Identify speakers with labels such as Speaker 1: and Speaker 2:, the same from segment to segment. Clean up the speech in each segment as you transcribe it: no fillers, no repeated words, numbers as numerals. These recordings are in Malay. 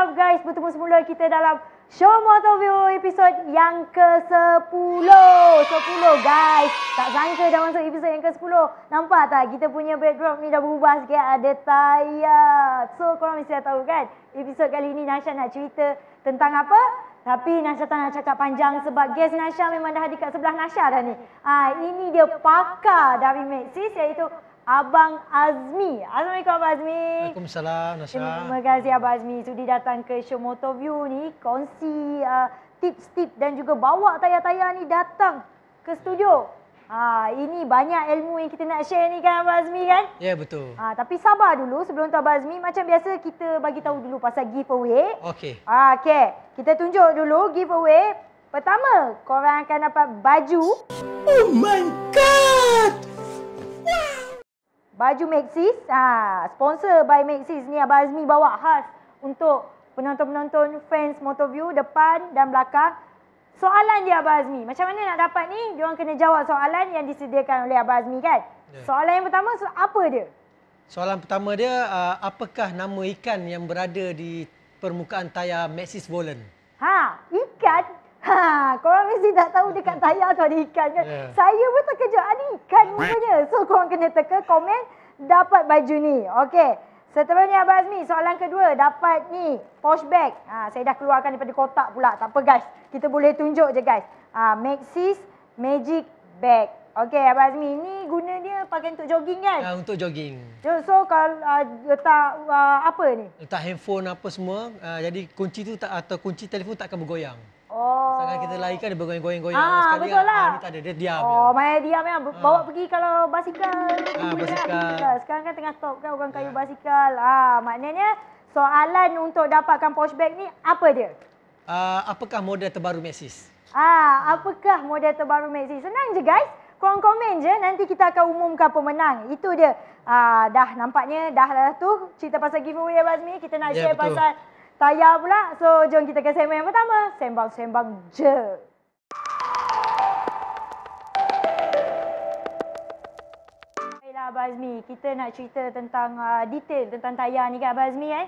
Speaker 1: Mantap guys, bertemu semula kita dalam Show Motoview episod yang ke-10. 10 guys. Tak sangka dah masuk episod yang ke-10. Nampak tak kita punya backdrop ni dah berubah sikit, ada Taya. So korang mesti dah tahu kan, episod kali ni Nasha nak cerita tentang apa? Tapi Nasha tak nak cakap panjang sebab guest Nasha memang dah ada kat sebelah Nasha dah ni. Ini dia pakar dari Maxis, iaitu Abang Azmi. Assalamualaikum Abang Azmi.
Speaker 2: Waalaikumsalam Nasha.
Speaker 1: Terima kasih Abang Azmi sudi datang ke Show Motoview ni, kongsi tips-tips dan juga bawa Taya-Taya ni datang ke studio. Ini banyak ilmu yang kita nak share ni kan Abang Azmi kan?
Speaker 2: Ya, betul.
Speaker 1: Tapi sabar dulu sebelum tu Abang Azmi. Macam biasa kita bagi tahu dulu pasal giveaway.
Speaker 2: Okey.
Speaker 1: Okey, kita tunjuk dulu giveaway. Pertama, korang akan dapat baju.
Speaker 2: Oh my god!
Speaker 1: Baju Maxis, sponsor by Maxis ni Abang Azmi bawa khas untuk penonton-penonton fans Motoview depan dan belakang. Soalan dia Abang Azmi, macam mana nak dapat ni? Diorang kena jawab soalan yang disediakan oleh Abang Azmi kan?
Speaker 2: Yeah.
Speaker 1: Soalan yang pertama, apa dia?
Speaker 2: Soalan pertama dia, apakah nama ikan yang berada di permukaan Taya Maxis Volant?
Speaker 1: Ikan? Korang mesti tak tahu dekat Taya tu ada ikan kan?
Speaker 2: Yeah.
Speaker 1: Saya pun terkejut, ada ikan rupanya. So korang kena teka komen, dapat baju ni. Okey. Seterusnya Abang Azmi, soalan kedua, dapat ni, posh bag. Saya dah keluarkan daripada kotak pula. Tak apa guys, kita boleh tunjuk je guys. Maxis Magic Bag. Okey Abang Azmi, ni guna dia pakai untuk jogging kan?
Speaker 2: Untuk jogging.
Speaker 1: So kalau letak apa ni?
Speaker 2: Letak handphone apa semua, jadi kunci tu atau kunci telefon tak akan bergoyang. Sekarang kita larikan dia bergoyang-goyang sekali.
Speaker 1: Betul lah.
Speaker 2: Ni tak ada, dia diam.
Speaker 1: Main diam ya. Bawa pergi kalau basikal.
Speaker 2: Basikal.
Speaker 1: Sekarang kan tengah top kan orang kayu basikal. Maknanya soalan untuk dapatkan posh bag ni apa dia?
Speaker 2: Apakah model terbaru Maxis?
Speaker 1: Apakah model terbaru Maxis? Senang je guys. Korang komen je, nanti kita akan umumkan pemenang. Itu dia. Dah nampaknya dah lah tu cerita pasal giveaway Abang Azmi. Kita nak share
Speaker 2: betul.
Speaker 1: pasal Taya pula. So jom kita ke segmen yang pertama. Sembang-sembang je. Baiklah Abang Azmi, kita nak cerita tentang detail tentang Taya ni kan Abang Azmi
Speaker 2: Ya.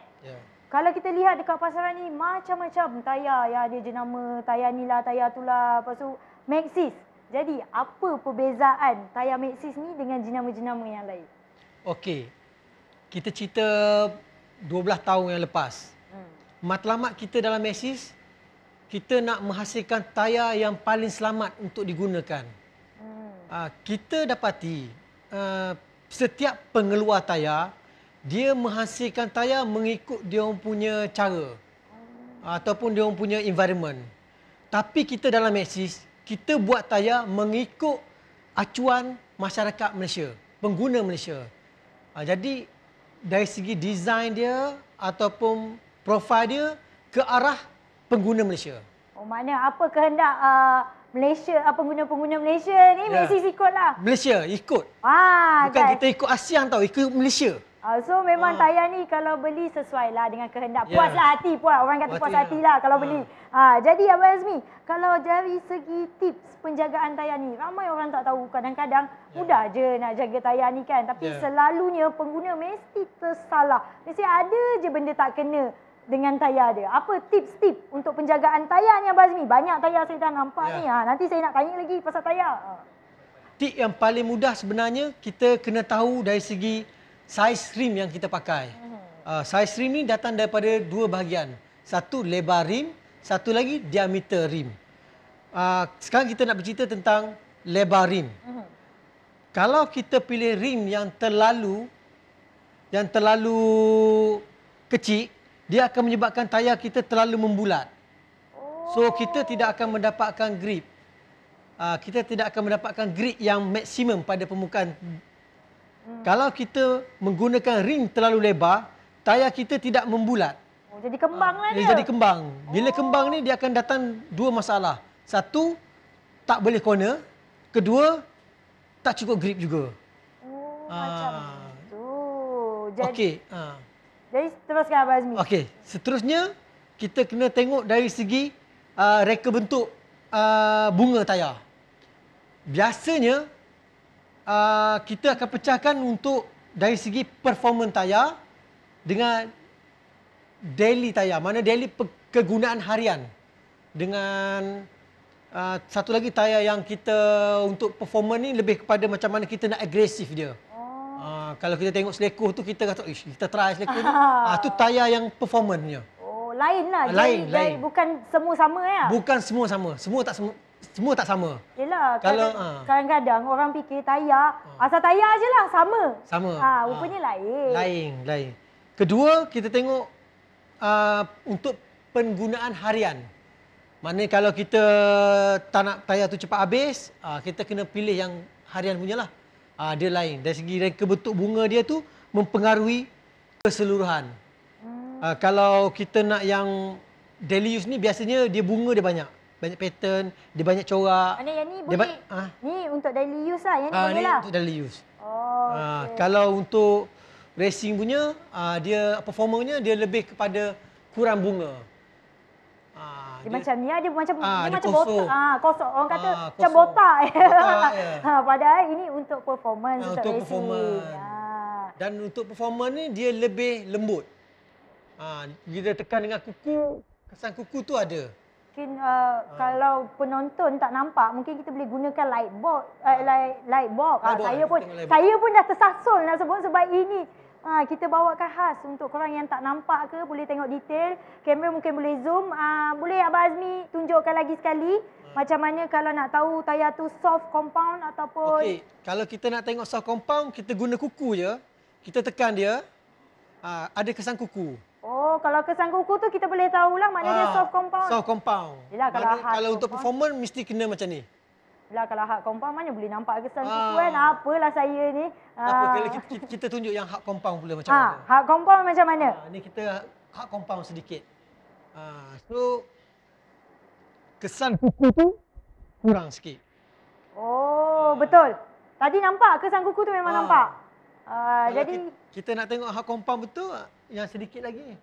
Speaker 1: Kalau kita lihat dekat pasaran ni macam-macam Taya. Ya, ada jenama Taya ni lah, Taya tu lah. Lepas tu Maxis. Jadi apa perbezaan Taya Maxis ni dengan jenama-jenama yang lain? Okey.
Speaker 2: Kita cerita 12 tahun yang lepas. Matlamat kita dalam Maxis, kita nak menghasilkan taya yang paling selamat untuk digunakan. Kita dapati setiap pengeluar taya, dia menghasilkan taya mengikut dia orang punya cara ataupun dia orang punya environment. Tapi kita dalam Maxis, kita buat taya mengikut acuan masyarakat Malaysia, pengguna Malaysia. Jadi dari segi design dia ataupun profil dia ke arah pengguna Malaysia.
Speaker 1: Maknanya apa kehendak Malaysia, pengguna-pengguna Malaysia ni Maxis ikut lah.
Speaker 2: Malaysia ikut. Bukan
Speaker 1: kan?
Speaker 2: kita ikut ASEAN tau, ikut Malaysia.
Speaker 1: So memang Taya ni kalau beli sesuai lah dengan kehendak. Puaslah hati, orang kata puas hati lah kalau beli. Jadi Abang Azmi, kalau dari segi tips penjagaan Taya ni, ramai orang tak tahu. Kadang-kadang mudah je nak jaga Taya ni kan. Tapi selalunya pengguna mesti tersalah. Mesti ada je benda tak kena dengan Taya dia. Apa tips-tips untuk penjagaan Taya ni Abang Azmi? Banyak Taya saya dah nampak ni. Nanti saya nak tanya lagi pasal Taya.
Speaker 2: Tip yang paling mudah sebenarnya, kita kena tahu dari segi saiz rim yang kita pakai. Saiz rim ni datang daripada dua bahagian. Satu lebar rim, satu lagi diameter rim. Sekarang kita nak bercerita tentang lebar rim. Kalau kita pilih rim yang terlalu kecil, dia akan menyebabkan taya kita terlalu membulat. So kita tidak akan mendapatkan grip. Kita tidak akan mendapatkan grip yang maksimum pada permukaan. Kalau kita menggunakan rim terlalu lebar, taya kita tidak membulat.
Speaker 1: Jadi kembang lah dia.
Speaker 2: Dia jadi kembang. Bila kembang ni, dia akan datang dua masalah. Satu, tak boleh corner. Kedua, tak cukup grip juga.
Speaker 1: Macam tu.
Speaker 2: Okey.
Speaker 1: Jadi teruskan Abang Azmi.
Speaker 2: Okey. Seterusnya, kita kena tengok dari segi reka bentuk bunga taya. Biasanya, kita akan pecahkan untuk dari segi performance taya dengan daily tayar. Mana daily kegunaan harian. Dengan satu lagi tayar yang kita untuk performance ni lebih kepada macam mana kita nak agresif dia. Kalau kita tengok selekoh tu kita kata, kita try selekoh ni. Tu tayar yang performance-nya.
Speaker 1: Oh, lain lah.
Speaker 2: Lain.
Speaker 1: Bukan semua sama ya?
Speaker 2: Bukan semua sama. Semua tak sama.
Speaker 1: Yelah,
Speaker 2: kalau
Speaker 1: kadang-kadang orang fikir tayar, asal tayar je lah, sama.
Speaker 2: Sama.
Speaker 1: Rupanya lain.
Speaker 2: Lain. Kedua, kita tengok untuk penggunaan harian. Mana kalau kita tak nak tayar tu cepat habis, kita kena pilih yang harian punya lah. Dia lain. Dari segi reka bentuk bunga dia tu mempengaruhi keseluruhan. Kalau kita nak yang daily use ni biasanya dia bunga dia banyak. Banyak pattern, dia banyak corak.
Speaker 1: Yang ni boleh, ni untuk daily use lah. Yang ni boleh lah.
Speaker 2: Untuk daily use. Okay. Kalau untuk racing punya, dia performanya dia lebih kepada kurang bunga.
Speaker 1: Dia macam ni, dia macam
Speaker 2: kosong.
Speaker 1: botak. Kosong. Orang kata macam botak. Padahal ini untuk performance, untuk racing.
Speaker 2: Performance. Dan untuk performance ni dia lebih lembut. Bila tekan dengan kuku, kesan kuku tu ada.
Speaker 1: Mungkin kalau penonton tak nampak, mungkin kita boleh gunakan light box. Saya pun dah tersasul nak sebut sebab ini. Kita bawakan khas untuk korang yang tak nampak ke, boleh tengok detail. Kamera mungkin boleh zoom. Boleh Abang Azmi tunjukkan lagi sekali macam mana kalau nak tahu tayar tu soft compound ataupun...
Speaker 2: Okey, kalau kita nak tengok soft compound, kita guna kuku je. Kita tekan dia, ada kesan kuku.
Speaker 1: Oh, kalau kesan kuku tu kita boleh tahulah mana dia soft compound.
Speaker 2: Soft compound.
Speaker 1: Yelah,
Speaker 2: kalau untuk performance mesti kena macam ni.
Speaker 1: Yelah, kalau hard compound mana boleh nampak kesan kuku kan. Apalah saya ni.
Speaker 2: Kalau kita tunjuk yang hard compound pula macam mana.
Speaker 1: Hard compound macam mana?
Speaker 2: Ni kita hard compound sedikit. So kesan kuku tu kurang sikit.
Speaker 1: Oh, betul. Tadi nampak kesan kuku tu memang nampak. Jadi
Speaker 2: kita nak tengok hard compound betul, yang sedikit lagi.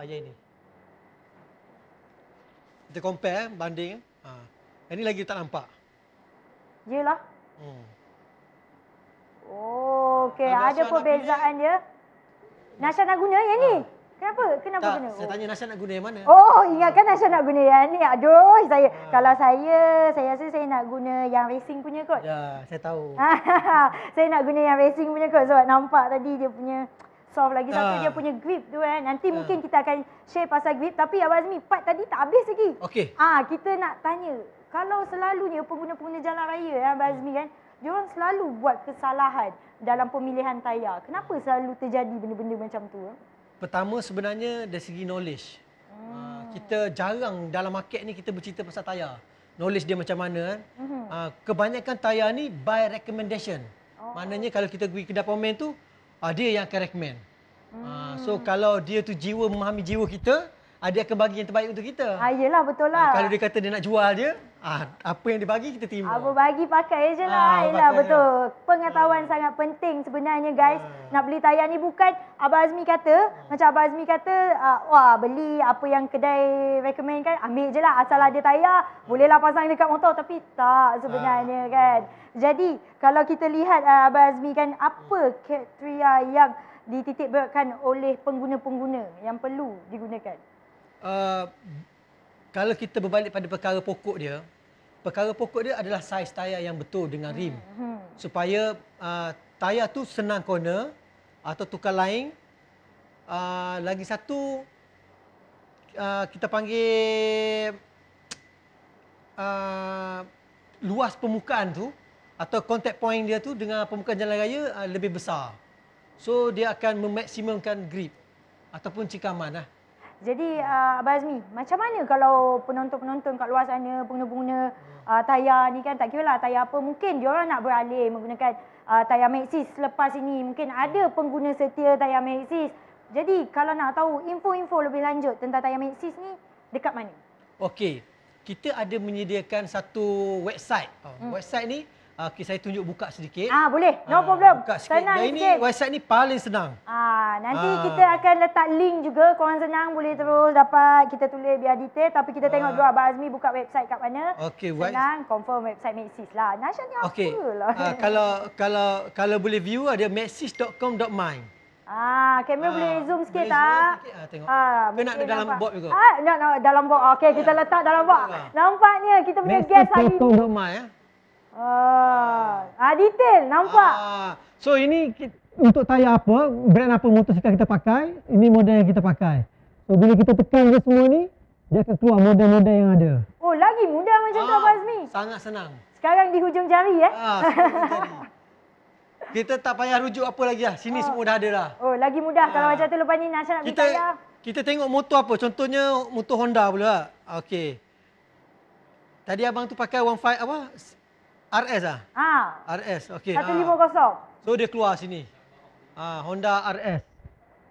Speaker 2: Yang ini. Kita compare, banding. Yang ni lagi tak nampak.
Speaker 1: Yelah. Oh, okey. Ada perbezaan dia. Nasha nak guna yang ni? Kenapa guna?
Speaker 2: Saya tanya Nasha nak guna yang mana?
Speaker 1: Oh, ingatkan Nasha nak guna yang ni. Aduh, kalau saya rasa saya nak guna yang racing punya kot.
Speaker 2: Ya, saya tahu.
Speaker 1: Saya nak guna yang racing punya kot sebab nampak tadi dia punya soft lagi. Satu dia punya grip tu kan. Nanti mungkin kita akan share pasal grip. Tapi Abang Azmi, part tadi tak habis lagi.
Speaker 2: Okey.
Speaker 1: Kita nak tanya. Kalau selalunya pengguna-pengguna jalan raya Abang Azmi kan, diorang selalu buat kesalahan dalam pemilihan tayar. Kenapa selalu terjadi benda-benda macam tu?
Speaker 2: Pertama sebenarnya dari segi knowledge. Kita jarang dalam market ni kita bercerita pasal tayar. Knowledge dia macam mana kan. Kebanyakan tayar ni by recommendation. Maknanya kalau kita pergi kedai pemain tu, dia yang akan recommend. So kalau dia tu jiwa memahami jiwa kita, dia akan bagi yang terbaik untuk kita.
Speaker 1: Yelah, betul lah.
Speaker 2: Kalau dia kata dia nak jual je, apa yang dia bagi kita terima.
Speaker 1: Apa bagi pakai je lah. Yelah, betul. Pengetahuan sangat penting sebenarnya guys. Nak beli tayar ni bukan Abang Azmi kata, macam Abang Azmi kata, beli apa yang kedai recommend kan, ambil je lah. Asal ada tayar, bolehlah pasang dekat motor. Tapi tak sebenarnya kan. Jadi, kalau kita lihat Abang Azmi kan, apa kriteria yang dititik beratkan oleh pengguna-pengguna yang perlu digunakan?
Speaker 2: Kalau kita berbalik pada perkara pokok dia adalah saiz tayar yang betul dengan rim. Supaya tayar tu senang corner atau tukar lain. Lagi satu, kita panggil luas permukaan tu atau contact point dia tu dengan permukaan jalan raya lebih besar. So dia akan memaksimumkan grip ataupun cikaman lah.
Speaker 1: Jadi Abang Azmi, macam mana kalau penonton-penonton kat luar sana, pengguna-pengguna tayar ni kan, tak kira lah tayar apa, mungkin diorang nak beralih menggunakan tayar Maxxis selepas ini. Mungkin ada pengguna setia tayar Maxxis. Jadi kalau nak tahu info-info lebih lanjut tentang tayar Maxxis ni, dekat mana? Okey,
Speaker 2: kita ada menyediakan satu website. Website ni, saya tunjuk buka sedikit.
Speaker 1: Boleh, no problem.
Speaker 2: Buka sikit. Dan ini website ni paling senang.
Speaker 1: Nanti kita akan letak link juga. Korang senang boleh terus dapat. Kita tulis biar detail. Tapi kita tengok dulu Abang Azmi buka website kat mana. Senang, confirm website Maxxis lah. Nasha ni apa lah.
Speaker 2: Kalau boleh view ada maxxis.com.my.
Speaker 1: Kamera boleh zoom sikit
Speaker 2: boleh
Speaker 1: tak?
Speaker 2: zoom sikit, tengok. Ke nak
Speaker 1: mungkin
Speaker 2: ada dalam
Speaker 1: nampak.
Speaker 2: box juga?
Speaker 1: Nak dalam box. Okey, kita letak dalam box. Nampaknya kita punya guest hari ni.
Speaker 2: Message.my ya.
Speaker 1: Detail, nampak.
Speaker 2: So ini untuk tayar apa, brand apa motosikal kita pakai, ini model yang kita pakai. So bila kita tekan je semua ni, dia akan keluar model-model yang ada.
Speaker 1: Oh, lagi mudah macam tu Abang Azmi.
Speaker 2: Sangat senang.
Speaker 1: Sekarang di hujung jari
Speaker 2: hujung jari. Kita tak payah rujuk apa lagi lah. Sini semua dah ada dah.
Speaker 1: Oh, lagi mudah kalau macam tu. Lepas ni Nasha nak beli tayar.
Speaker 2: Kita tengok motor apa. Contohnya motor Honda pula. Okey. Tadi abang tu pakai 15 apa? RS ah? RS. Okey.
Speaker 1: 150.
Speaker 2: So dia keluar sini. Honda RS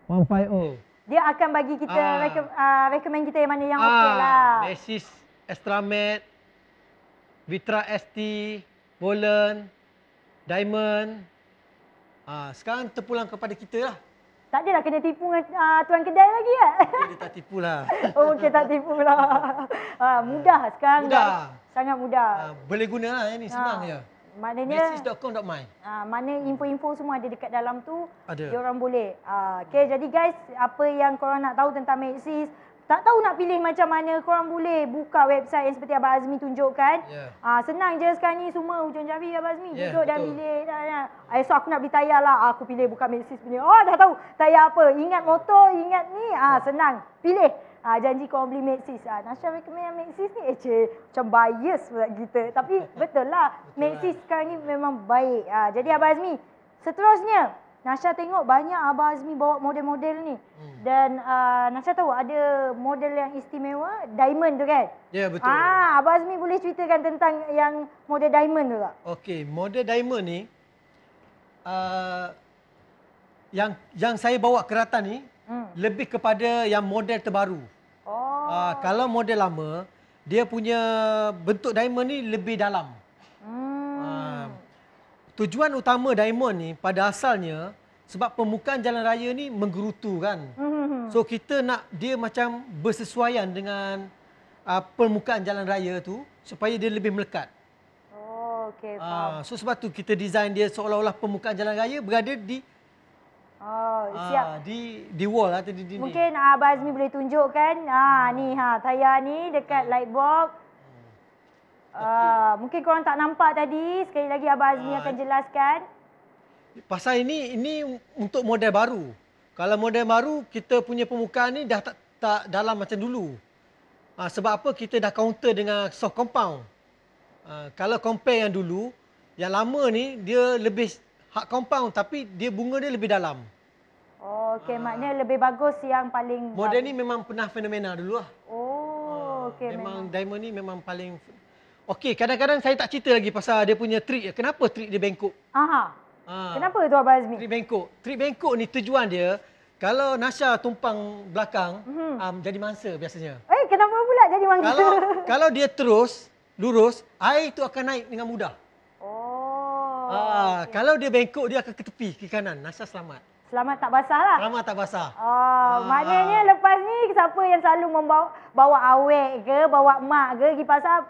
Speaker 2: 150.
Speaker 1: Dia akan bagi kita recommend kita yang mana yang okey lah.
Speaker 2: Maxxis Extramat, Vitra ST, Bolen, Diamond. Sekarang terpulang kepada kita lah.
Speaker 1: Tak adalah kena tipu dengan tuan kedai lagi ya?
Speaker 2: Dia tak tipu lah.
Speaker 1: Okey, tak tipu lah. Mudah sekarang.
Speaker 2: Mudah.
Speaker 1: Sangat mudah.
Speaker 2: Boleh guna lah yang ni, senang je.
Speaker 1: Maknanya
Speaker 2: Maxxis.com.my.
Speaker 1: mana info-info semua ada dekat dalam tu.
Speaker 2: Ada.
Speaker 1: Diorang boleh. Okay, jadi guys, apa yang korang nak tahu tentang Maxxis, tak tahu nak pilih macam mana, korang boleh buka website yang seperti Abang Azmi tunjukkan. Senang je sekarang ni, semua hujung jari Abang Azmi. Duduk dalam bilik. So aku nak beli tayar lah. Aku pilih buka Maxxis punya. Dah tahu tayar apa. Ingat motor, ingat ni. Senang. Pilih. Janji korang beli Maxxis. Nasha recommend yang Maxxis ni. Macam bias pula kita. Tapi betul lah. Maxxis sekarang ni memang baik. Jadi Abang Azmi, seterusnya Nasha tengok banyak Abang Azmi bawa model-model ni. Dan Nasha tahu ada model yang istimewa, Diamond tu kan?
Speaker 2: Ya, betul.
Speaker 1: Abang Azmi boleh ceritakan tentang yang model Diamond tu tak?
Speaker 2: Okey, model Diamond ni yang saya bawa keratan ni lebih kepada yang model terbaru. Kalau model lama, dia punya bentuk diamond ni lebih dalam. Tujuan utama diamond ni pada asalnya sebab permukaan jalan raya ni menggerutu kan. So kita nak dia macam bersesuaian dengan permukaan jalan raya tu supaya dia lebih melekat.
Speaker 1: Okey, faham.
Speaker 2: So sebab tu kita design dia seolah-olah permukaan jalan raya berada di
Speaker 1: siap.
Speaker 2: Di wall atau di dinding.
Speaker 1: Mungkin Abang Azmi boleh tunjukkan ni tayar ni dekat light box. Mungkin korang tak nampak tadi. Sekali lagi Abang Azmi akan jelaskan.
Speaker 2: Pasal ini untuk model baru. Kalau model baru, kita punya permukaan ni dah tak dalam macam dulu. Sebab apa? Kita dah counter dengan soft compound. Kalau compare yang dulu, yang lama ni dia lebih hard compound tapi dia bunga dia lebih dalam.
Speaker 1: Okey, maknanya lebih bagus yang paling
Speaker 2: model ni memang pernah fenomena dulu lah.
Speaker 1: Okey,
Speaker 2: memang diamond ni memang paling. Okey, kadang-kadang saya tak cerita lagi pasal dia punya trik. Kenapa trik dia bengkok?
Speaker 1: Kenapa tu Abang Azmi?
Speaker 2: Trik bengkok. Trik bengkok ni tujuan dia, kalau Nasha tumpang belakang, jadi mangsa biasanya.
Speaker 1: Kenapa pula jadi mangsa?
Speaker 2: Kalau dia terus, lurus, air tu akan naik dengan mudah. Okay. Kalau dia bengkok, dia akan ke tepi, ke kanan. Nasha selamat.
Speaker 1: Selamat tak basah lah?
Speaker 2: Selamat tak basah.
Speaker 1: Maknanya lepas ni, siapa yang selalu bawa awek ke, bawa mak ke, pergi pasar,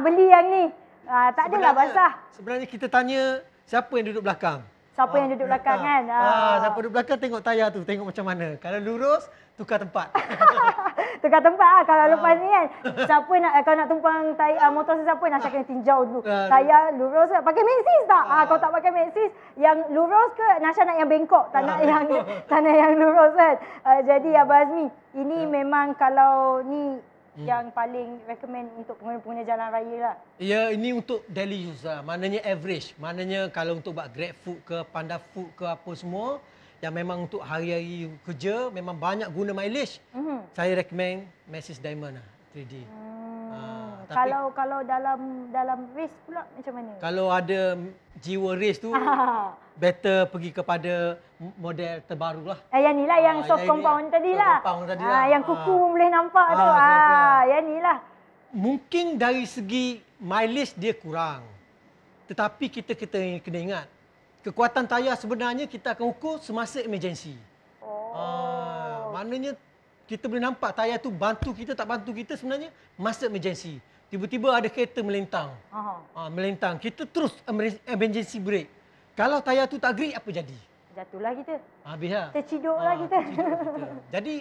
Speaker 1: beli yang ni. Tak adalah basah.
Speaker 2: Sebenarnya kita tanya, siapa yang duduk belakang?
Speaker 1: Siapa yang duduk belakang kan?
Speaker 2: Siapa duduk belakang, tengok tayar tu, tengok macam mana. Kalau lurus, tukar tempat.
Speaker 1: Tukar tempat kalau lepas ni kan. Siapa nak, kalau nak tumpang motor sesiapa, Nasha kena tinjau dulu. Tayar lurus ke? Pakai Maxxis tak? Kalau tak pakai Maxxis, yang lurus ke, Nasha nak yang bengkok, tak nak yang lurus kan. Jadi Abang Azmi, ini memang kalau ni yang paling recommend untuk pengguna-pengguna jalan raya lah.
Speaker 2: Ya, ini untuk daily use lah. Maknanya average. Maknanya kalau untuk buat Grab Food ke, Panda Food ke apa semua, yang memang untuk hari-hari kerja, memang banyak guna mileage, saya recommend Maxxis Diamond lah, 3D.
Speaker 1: Kalau dalam race pula macam mana?
Speaker 2: Kalau ada jiwa race tu, better pergi kepada model terbaru lah.
Speaker 1: Yang ni lah, yang soft compound tadi lah. Yang kuku pun boleh nampak tu. Yang ni lah.
Speaker 2: Mungkin dari segi mileage dia kurang. Tetapi kita kena ingat, kekuatan tayar sebenarnya kita akan ukur semasa emergency. Maknanya kita boleh nampak tayar tu bantu kita tak bantu kita sebenarnya masa emergency. Tiba-tiba ada kereta melintang. Melintang. Kita terus emergency brake. Kalau tayar tu tak grip, apa jadi?
Speaker 1: Jatuhlah kita.
Speaker 2: Habislah.
Speaker 1: Terciduklah kita.
Speaker 2: Terciduk kita. Jadi,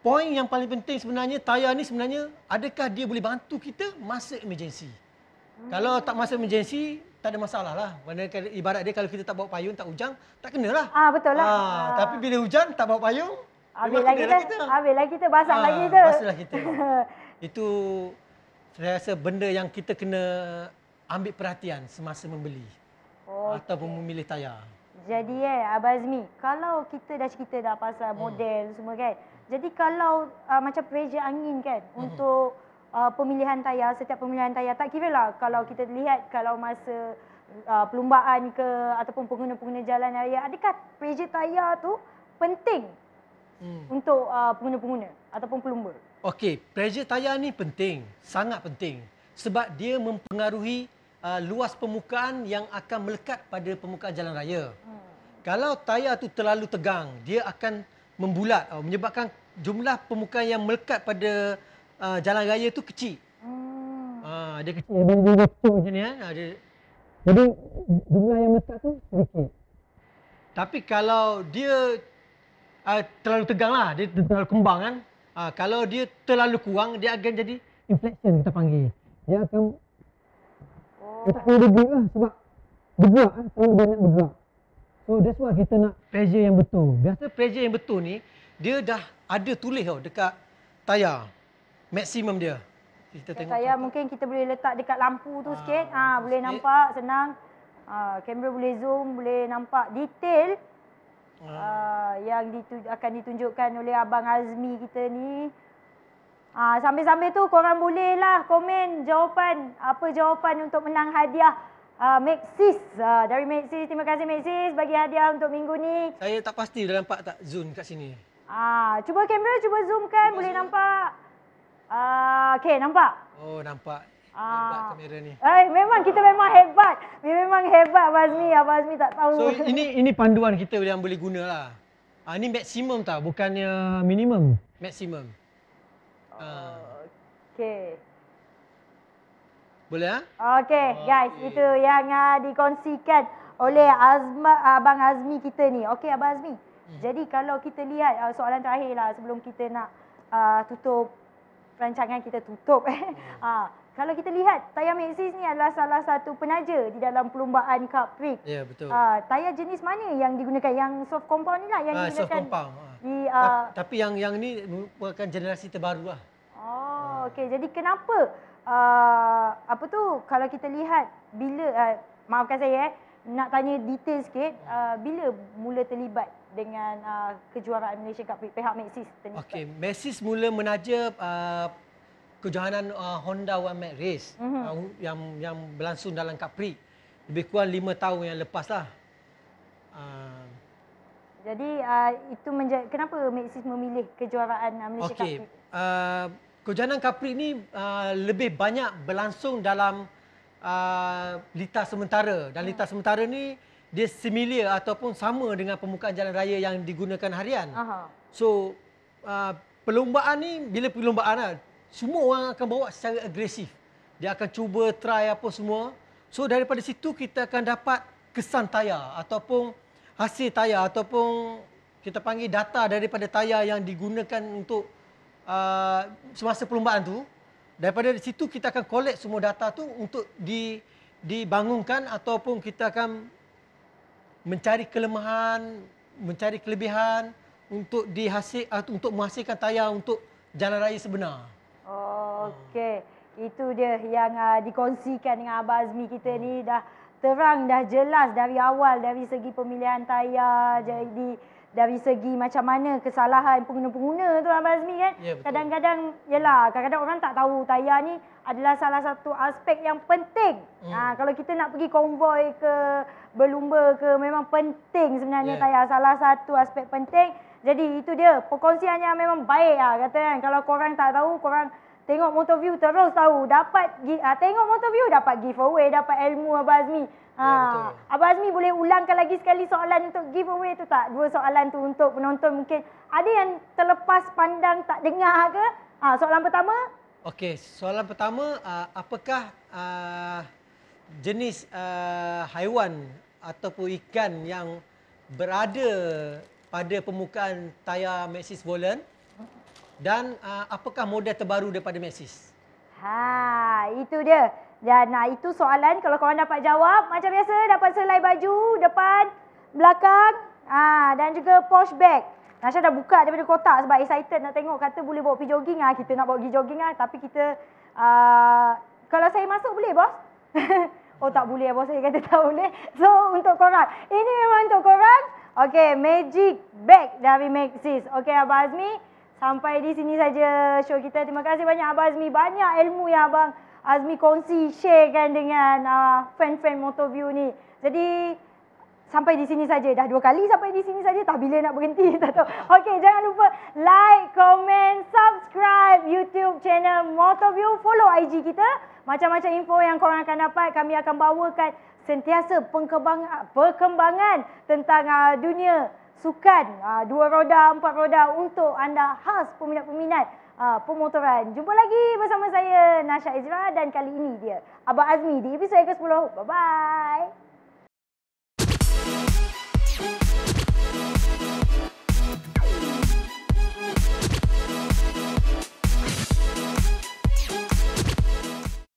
Speaker 2: poin yang paling penting sebenarnya, tayar ni sebenarnya, adakah dia boleh bantu kita masa emergency? Kalau tak masa emergency, tak ada masalah lah. Ibarat dia kalau kita tak bawa payung, tak hujang, tak kenalah.
Speaker 1: Betul lah.
Speaker 2: Tapi bila hujan, tak bawa payung,
Speaker 1: habislah kita. Basah lagi kita.
Speaker 2: Basahlah kita. Itu saya rasa benda yang kita kena ambil perhatian semasa membeli ataupun memilih tayar.
Speaker 1: Jadi Abang Azmi, kalau kita dah cerita dah pasal model semua kan. Jadi kalau macam pressure angin kan untuk pemilihan tayar, setiap pemilihan tayar, tak kira lah kalau kita lihat kalau masa perlumbaan ke ataupun pengguna-pengguna jalan raya, adakah pressure tayar tu penting untuk pengguna-pengguna ataupun pelumba?
Speaker 2: Okey, pressure tayar ni penting, sangat penting. Sebab dia mempengaruhi luas permukaan yang akan melekat pada permukaan jalan raya. Kalau tayar tu terlalu tegang, dia akan membulat, menyebabkan jumlah permukaan yang melekat pada jalan raya tu kecil. Dia kecil. Dia kecil macam ni. Jadi jumlah yang melekat tu sedikit. Tapi kalau dia terlalu tegang lah, dia terlalu kembang kan. Kalau dia terlalu kurang, dia akan jadi inflection kita panggil. Dia akan dia tak boleh bergerak lah sebab bergerak terlalu banyak bergerak. So that's why kita nak pressure yang betul. Biasa pressure yang betul ni, dia dah ada tulis tau dekat tayar. Maksimum dia. Kita tengok
Speaker 1: tayar mungkin kita boleh letak dekat lampu tu sikit. Boleh nampak senang. Kamera boleh zoom, boleh nampak detail yang akan ditunjukkan oleh Abang Azmi kita ni. Sambil-sambil tu korang bolehlah komen jawapan. Apa jawapan untuk menang hadiah Maxis. Dari Maxis, terima kasih Maxis bagi hadiah untuk minggu ni.
Speaker 2: Saya tak pasti dah nampak tak zoom kat sini.
Speaker 1: Cuba kamera, cuba zoomkan. Boleh nampak. Okey, nampak?
Speaker 2: Oh, nampak. Hebat kamera ni.
Speaker 1: Memang kita memang hebat. Memang hebat Abang Azmi. Abang Azmi tak tahu.
Speaker 2: So ini panduan kita yang boleh guna lah. Ini maksimum tau, bukannya minimum. Maksimum.
Speaker 1: Okey.
Speaker 2: Boleh
Speaker 1: Okey, guys, itu yang dikongsikan oleh Abang Azmi kita ni. Okey Abang Azmi. Jadi kalau kita lihat soalan terakhir lah sebelum kita nak tutup rancangan kita tutup. Kalau kita lihat tayar Maxis ni adalah salah satu penaja di dalam perlumbaan Cup Prix.
Speaker 2: Ya, betul.
Speaker 1: Tayar jenis mana yang digunakan? Yang soft compound ni lah yang digunakan.
Speaker 2: Soft compound. Tapi yang ni merupakan generasi terbaru lah.
Speaker 1: Okey. Jadi kenapa kalau kita lihat bila maafkan saya nak tanya detail sikit, bila mula terlibat dengan kejuaraan Malaysia Cup Prix, pihak Maxis terlibat?
Speaker 2: Okey, Maxis mula menaja kejohanan Honda One Max Race yang berlangsung dalam Cup Prix lebih kurang 5 tahun yang lepas lah.
Speaker 1: Jadi itu kenapa Maxis memilih kejuaraan Malaysia Cup Prix?
Speaker 2: Kejohanan Cup Prix ni lebih banyak berlangsung dalam litar sementara, dan litar sementara ni dia similar ataupun sama dengan permukaan jalan raya yang digunakan harian. So perlumbaan ni, bila perlumbaan lah, semua orang akan bawa secara agresif. Dia akan cuba try apa semua. So daripada situ kita akan dapat kesan tayar ataupun hasil tayar ataupun kita panggil data daripada tayar yang digunakan untuk semasa perlumbaan tu. Daripada situ kita akan collect semua data tu untuk dibangunkan ataupun kita akan mencari kelemahan, mencari kelebihan untuk untuk menghasilkan tayar untuk jalan raya sebenar.
Speaker 1: Okey, itu dia yang dikongsikan dengan Abang Azmi kita ni, dah terang, dah jelas dari awal dari segi pemilihan tayar, jadi dari segi macam mana kesalahan pengguna-pengguna tu Abang Azmi kan.
Speaker 2: Ya, betul.
Speaker 1: Kadang-kadang orang tak tahu tayar ni adalah salah satu aspek yang penting. Kalau kita nak pergi konvoi ke berlumba ke, memang penting sebenarnya tayar, salah satu aspek penting. Jadi itu dia perkongsiannya memang baik kata kan. Kalau korang tak tahu, korang tengok Motoview terus tahu. Tengok Motoview dapat giveaway, dapat ilmu Abang Azmi. Abang Azmi boleh ulangkan lagi sekali soalan untuk giveaway tu tak? 2 soalan tu untuk penonton mungkin ada yang terlepas pandang tak dengar ke? Soalan pertama.
Speaker 2: Okey, soalan pertama, apakah jenis haiwan ataupun ikan yang berada pada permukaan tayar Maxxis Volant dan apakah model terbaru daripada Maxxis?
Speaker 1: Itu dia. Dan itu soalan kalau korang dapat jawab macam biasa dapat selai baju depan, belakang dan juga posh bag. Nasha dah buka daripada kotak sebab excited nak tengok, kata boleh bawa pergi jogging kita nak bawa pergi jogging tapi kita kalau saya masuk boleh bos? Oh tak boleh bos, saya kata tak boleh. So untuk korang, ini memang untuk korang. Okay, magic bag dari Maxxis. Okay Abang Azmi, sampai di sini saja show kita. Terima kasih banyak Abang Azmi, banyak ilmu yang Abang Azmi kongsi, sharekan dengan fan-fan Motoview ni. Jadi sampai di sini saja. Dah 2 kali sampai di sini saja. Tak bila nak berhenti. Tak tahu. Okey, jangan lupa like, komen, subscribe YouTube channel Motoview. Follow IG kita. Macam-macam info yang korang akan dapat. Kami akan bawakan sentiasa perkembangan tentang dunia sukan 2 roda, 4 roda untuk anda khas peminat-peminat pemotoran. Jumpa lagi bersama saya Nasha Ezra dan kali ini dia Abang Azmi di episod ke-10. Bye-bye.